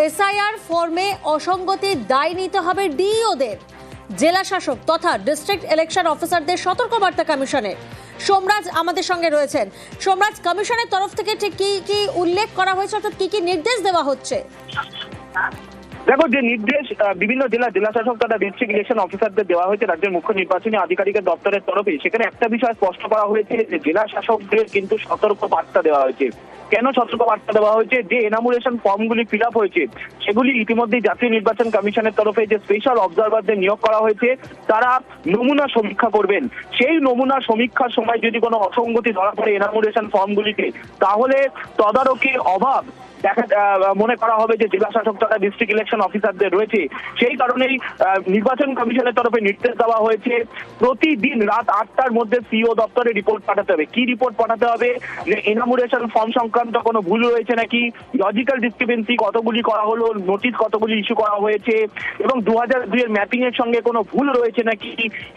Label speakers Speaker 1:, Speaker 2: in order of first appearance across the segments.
Speaker 1: SIR ফর্মে অসঙ্গতির দায় নিতে হবে ডিইওদের। জেলা শাসক তথা ডিস্ট্রিক্ট ইলেকশন অফিসারদের সতর্কবার্তা কমিশনের। সোমরাজ আমাদের সঙ্গে রয়েছেন। সোমরাজ, কমিশনের তরফ থেকে ঠিক কি কি উল্লেখ করা হয়েছে, অর্থাৎ কি কি নির্দেশ দেওয়া হচ্ছে?
Speaker 2: দেখো, যে নির্দেশ বিভিন্ন জেলা শাসক তথা ডিস্ট্রিক্ট ইলেকশন অফিসারদের দেওয়া হয়েছে রাজ্যের মুখ্য নির্বাচনী আধিকারিকের দপ্তরের তরফে, সেখানে একটা বিষয় স্পষ্ট করা হয়েছে যে জেলা শাসকদের কিন্তু সতর্ক বার্তা দেওয়া হয়েছে। কেন সতর্ক বার্তা দেওয়া হয়েছে? যে এনামুরেশন ফর্মগুলি ফিল আপ হয়েছে সেগুলি ইতিমধ্যেই জাতীয় নির্বাচন কমিশনের তরফে যে স্পেশাল অবজারভারদের নিয়োগ করা হয়েছে তারা নমুনা সমীক্ষা করবেন। সেই নমুনা সমীক্ষার সময় যদি কোনো অসঙ্গতি ধরা পড়ে এনামুরেশন ফর্মগুলিতে, তাহলে তদারকির অভাব মনে করা হবে যে জেলা শাসক তথা ডিস্ট্রিক্ট ইলেকশন অফিসারদের রয়েছে। সেই কারণেই নির্বাচন কমিশনের তরফে নির্দেশ দেওয়া হয়েছে প্রতিদিন রাত 8টার মধ্যে সিও দপ্তরে রিপোর্ট পাঠাতে হবে। কি রিপোর্ট পাঠাতে হবে? যে এনামুরেশন ফর্ম সংক্রান্ত কোনো ভুল রয়েছে নাকি, লজিক্যাল ডিসক্রিপেন্সি কতগুলি করা হলো, নোটিশ কতগুলি ইস্যু করা হয়েছে, এবং 2002 এর ম্যাপিং এর সঙ্গে কোনো ভুল রয়েছে নাকি,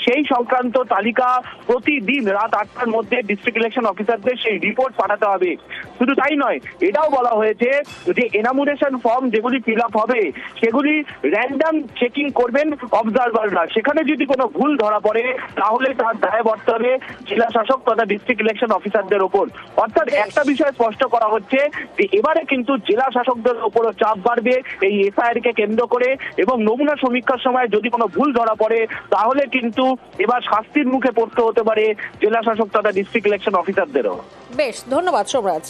Speaker 2: সেই সংক্রান্ত তালিকা প্রতিদিন রাত 8টার মধ্যে ডিস্ট্রিক্ট ইলেকশন অফিসারদের সেই রিপোর্ট পাঠাতে হবে। শুধু তাই নয়, এটাও বলা হয়েছে যে এনামুরেশন ফর্ম যেগুলি ফিল আপ হবে সেগুলি র্যান্ডম চেকিং করবেন অবজারভাররা। সেখানে যদি কোনো ভুল ধরা পড়ে তাহলে তার দায় বর্তাতে হবে জেলা শাসক তথা ডিস্ট্রিক্ট ইলেকশন অফিসারদের ওপর। অর্থাৎ একটা বিষয় স্পষ্ট করা হচ্ছে যে এবারে কিন্তু জেলা শাসকদের ওপরও চাপ বাড়বে এই এসআইআর কে কেন্দ্র করে, এবং নমুনা সমীক্ষার সময় যদি কোনো ভুল ধরা পড়ে তাহলে কিন্তু এবার শাস্তির মুখে পড়তে হতে পারে জেলা শাসক তথা ডিস্ট্রিক্ট ইলেকশন অফিসারদেরও।
Speaker 1: বেশ, ধন্যবাদ সোমরাজ।